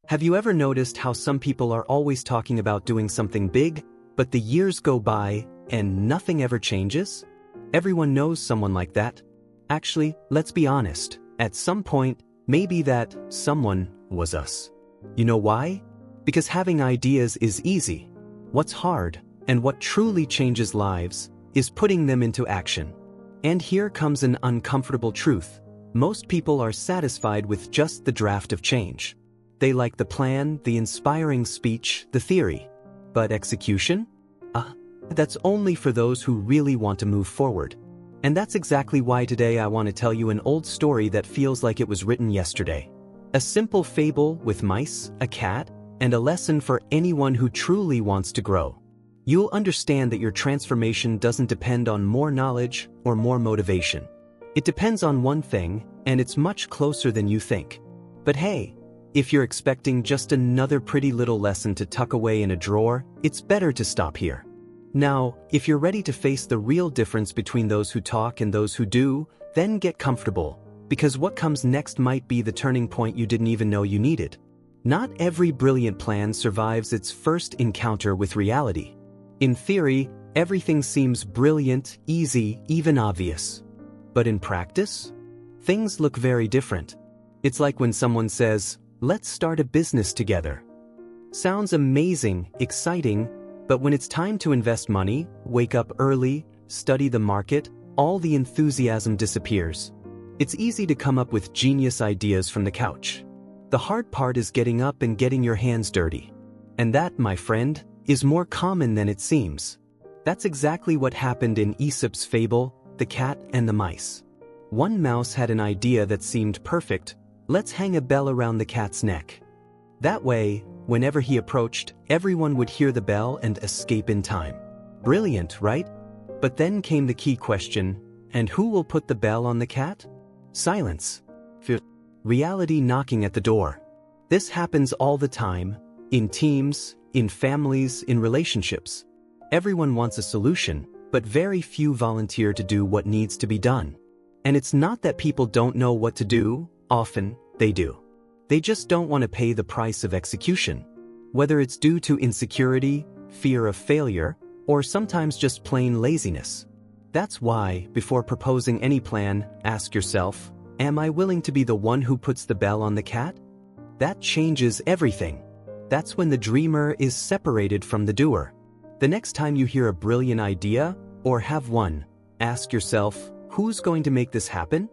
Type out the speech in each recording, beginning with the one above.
Have you ever noticed how some people are always talking about doing something big, but the years go by and nothing ever changes? Everyone knows someone like that. Actually, let's be honest, at some point, maybe that someone was us. You know why? Because having ideas is easy. What's hard, and what truly changes lives, is putting them into action. And here comes an uncomfortable truth. Most people are satisfied with just the draft of change. They like the plan, the inspiring speech, the theory. But execution? That's only for those who really want to move forward. And that's exactly why today I want to tell you an old story that feels like it was written yesterday. A simple fable with mice, a cat, and a lesson for anyone who truly wants to grow. You'll understand that your transformation doesn't depend on more knowledge or more motivation. It depends on one thing, and it's much closer than you think. But hey, if you're expecting just another pretty little lesson to tuck away in a drawer, it's better to stop here. Now, if you're ready to face the real difference between those who talk and those who do, then get comfortable, because what comes next might be the turning point you didn't even know you needed. Not every brilliant plan survives its first encounter with reality. In theory, everything seems brilliant, easy, even obvious. But in practice, things look very different. It's like when someone says, "Let's start a business together." Sounds amazing, exciting, but when it's time to invest money, wake up early, study the market, all the enthusiasm disappears. It's easy to come up with genius ideas from the couch. The hard part is getting up and getting your hands dirty. And that, my friend, is more common than it seems. That's exactly what happened in Aesop's fable, The Cat and the Mice. One mouse had an idea that seemed perfect. Let's hang a bell around the cat's neck. That way, whenever he approached, everyone would hear the bell and escape in time. Brilliant, right? But then came the key question, and who will put the bell on the cat? Silence. Reality knocking at the door. This happens all the time, in teams, in families, in relationships. Everyone wants a solution, but very few volunteer to do what needs to be done. And it's not that people don't know what to do, often they do. They just don't want to pay the price of execution. Whether it's due to insecurity, fear of failure, or sometimes just plain laziness. That's why, before proposing any plan, ask yourself, am I willing to be the one who puts the bell on the cat? That changes everything. That's when the dreamer is separated from the doer. The next time you hear a brilliant idea, or have one, ask yourself, who's going to make this happen?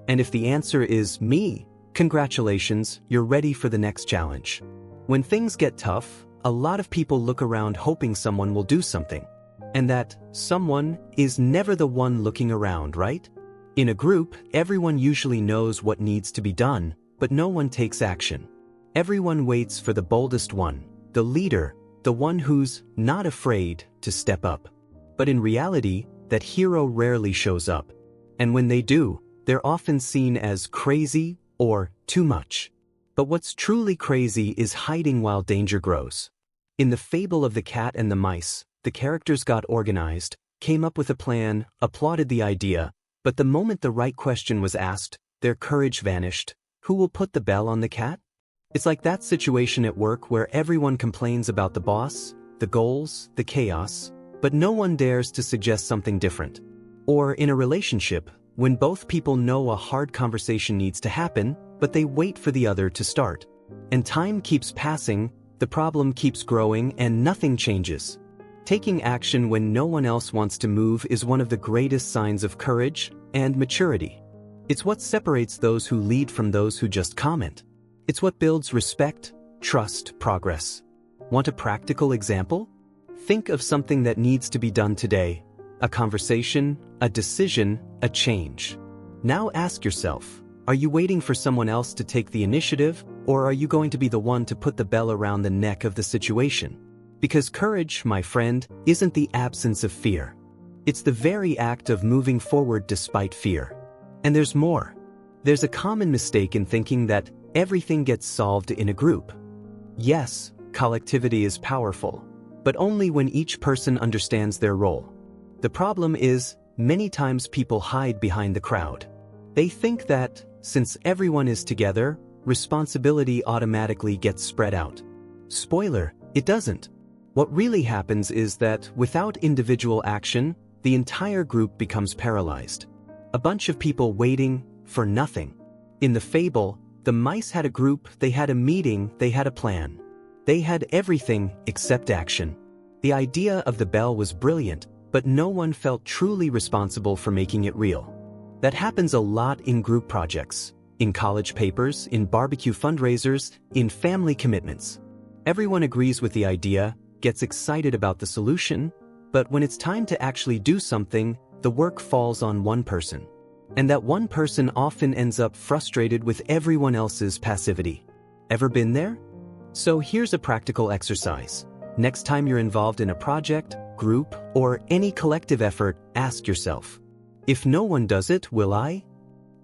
And if the answer is me, congratulations, you're ready for the next challenge. When things get tough, a lot of people look around hoping someone will do something. And that someone is never the one looking around, right? In a group, everyone usually knows what needs to be done, but no one takes action. Everyone waits for the boldest one, the leader, the one who's not afraid to step up. But in reality, that hero rarely shows up. And when they do, they're often seen as crazy or too much. But what's truly crazy is hiding while danger grows. In the fable of the cat and the mice, the characters got organized, came up with a plan, applauded the idea, but the moment the right question was asked, their courage vanished. Who will put the bell on the cat? It's like that situation at work where everyone complains about the boss, the goals, the chaos, but no one dares to suggest something different. Or in a relationship, when both people know a hard conversation needs to happen, but they wait for the other to start. And time keeps passing, the problem keeps growing, and nothing changes. Taking action when no one else wants to move is one of the greatest signs of courage and maturity. It's what separates those who lead from those who just comment. It's what builds respect, trust, progress. Want a practical example? Think of something that needs to be done today. A conversation, a decision, a change. Now ask yourself, are you waiting for someone else to take the initiative, or are you going to be the one to put the bell around the neck of the situation? Because courage, my friend, isn't the absence of fear. It's the very act of moving forward despite fear. And there's more. There's a common mistake in thinking that everything gets solved in a group. Yes, collectivity is powerful, but only when each person understands their role. The problem is, many times people hide behind the crowd. They think that, since everyone is together, responsibility automatically gets spread out. Spoiler, it doesn't. What really happens is that, without individual action, the entire group becomes paralyzed. A bunch of people waiting for nothing. In the fable, the mice had a group, they had a meeting, they had a plan. They had everything except action. The idea of the bell was brilliant, but no one felt truly responsible for making it real. That happens a lot in group projects, in college papers, in barbecue fundraisers, in family commitments. Everyone agrees with the idea, gets excited about the solution, but when it's time to actually do something, the work falls on one person. And that one person often ends up frustrated with everyone else's passivity. Ever been there? So here's a practical exercise. Next time you're involved in a project, group, or any collective effort, ask yourself, if no one does it, will I?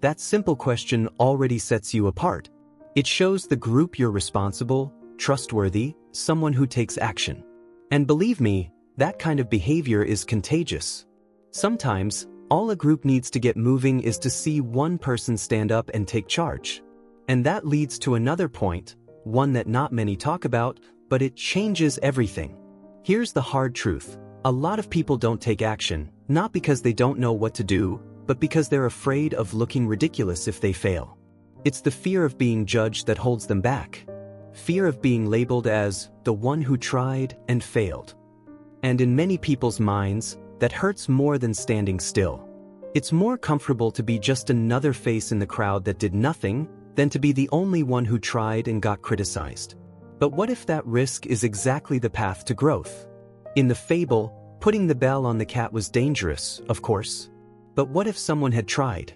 That simple question already sets you apart. It shows the group you're responsible, trustworthy, someone who takes action. And believe me, that kind of behavior is contagious. Sometimes, all a group needs to get moving is to see one person stand up and take charge. And that leads to another point, one that not many talk about, but it changes everything. Here's the hard truth. A lot of people don't take action, not because they don't know what to do, but because they're afraid of looking ridiculous if they fail. It's the fear of being judged that holds them back. Fear of being labeled as the one who tried and failed. And in many people's minds, that hurts more than standing still. It's more comfortable to be just another face in the crowd that did nothing than to be the only one who tried and got criticized. But what if that risk is exactly the path to growth? In the fable, putting the bell on the cat was dangerous, of course. But what if someone had tried?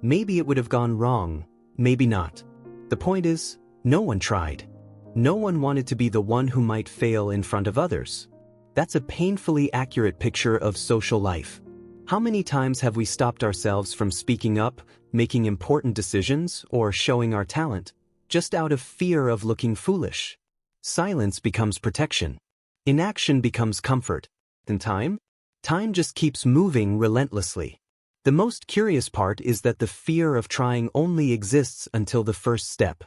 Maybe it would have gone wrong, maybe not. The point is, no one tried. No one wanted to be the one who might fail in front of others. That's a painfully accurate picture of social life. How many times have we stopped ourselves from speaking up, making important decisions, or showing our talent, just out of fear of looking foolish? Silence becomes protection. Inaction becomes comfort. And time just keeps moving relentlessly. The most curious part is that the fear of trying only exists until the first step.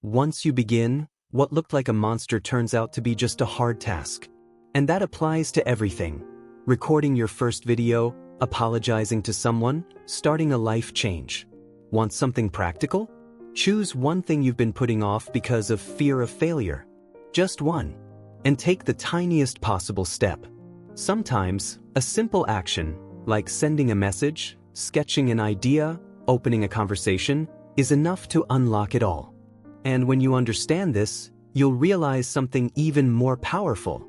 Once you begin, what looked like a monster turns out to be just a hard task. And that applies to everything. Recording your first video, apologizing to someone, starting a life change. Want something practical? Choose one thing you've been putting off because of fear of failure. Just one. And take the tiniest possible step. Sometimes, a simple action, like sending a message, sketching an idea, opening a conversation, is enough to unlock it all. And when you understand this, you'll realize something even more powerful.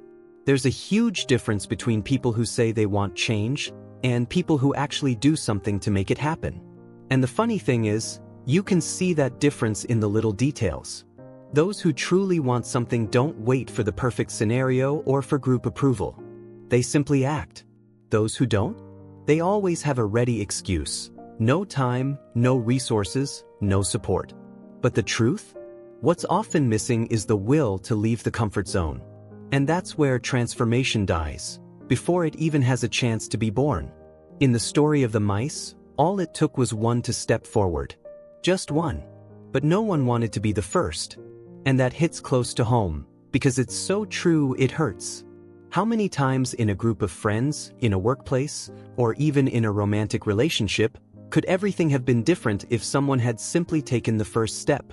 There's a huge difference between people who say they want change and people who actually do something to make it happen. And the funny thing is, you can see that difference in the little details. Those who truly want something don't wait for the perfect scenario or for group approval. They simply act. Those who don't? They always have a ready excuse. No time, no resources, no support. But the truth? What's often missing is the will to leave the comfort zone. And that's where transformation dies, before it even has a chance to be born. In the story of the mice, all it took was one to step forward. Just one. But no one wanted to be the first. And that hits close to home, because it's so true it hurts. How many times in a group of friends, in a workplace, or even in a romantic relationship, could everything have been different if someone had simply taken the first step?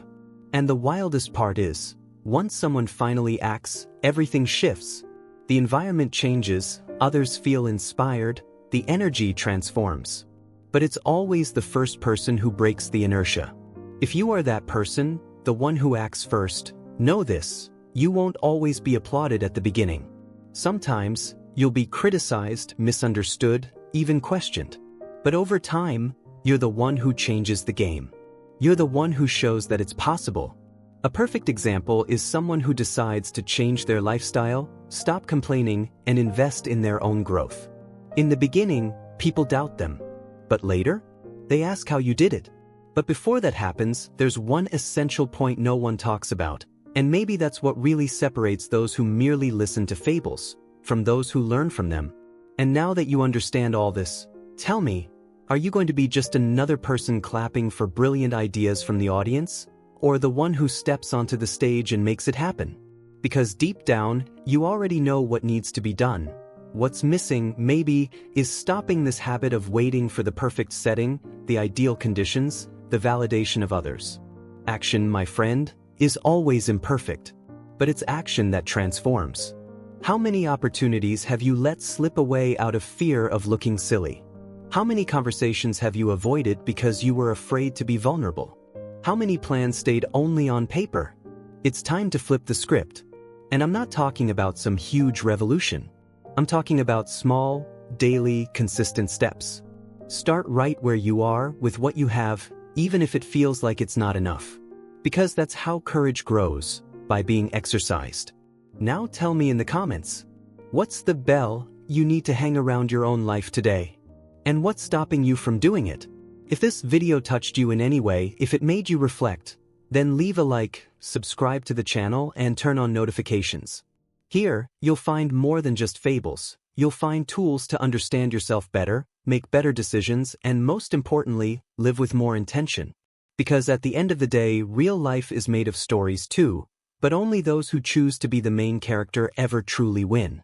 And the wildest part is, once someone finally acts, everything shifts. The environment changes, others feel inspired, the energy transforms. But it's always the first person who breaks the inertia. If you are that person, the one who acts first, know this, you won't always be applauded at the beginning. Sometimes, you'll be criticized, misunderstood, even questioned. But over time, you're the one who changes the game. You're the one who shows that it's possible. A perfect example is someone who decides to change their lifestyle, stop complaining, and invest in their own growth. In the beginning, people doubt them. But later, they ask how you did it. But before that happens, there's one essential point no one talks about, and maybe that's what really separates those who merely listen to fables from those who learn from them. And now that you understand all this, tell me, are you going to be just another person clapping for brilliant ideas from the audience? or the one who steps onto the stage and makes it happen? Because deep down, you already know what needs to be done. What's missing, maybe, is stopping this habit of waiting for the perfect setting, the ideal conditions, the validation of others. Action, my friend, is always imperfect, but it's action that transforms. How many opportunities have you let slip away out of fear of looking silly? How many conversations have you avoided because you were afraid to be vulnerable? How many plans stayed only on paper? It's time to flip the script. And I'm not talking about some huge revolution. I'm talking about small, daily, consistent steps. Start right where you are with what you have, even if it feels like it's not enough. Because that's how courage grows, by being exercised. Now tell me in the comments, what's the bell you need to hang around your own life today? And what's stopping you from doing it? If this video touched you in any way, if it made you reflect, then leave a like, subscribe to the channel, and turn on notifications. Here, you'll find more than just fables. You'll find tools to understand yourself better, make better decisions, and most importantly, live with more intention. Because at the end of the day, real life is made of stories too, but only those who choose to be the main character ever truly win.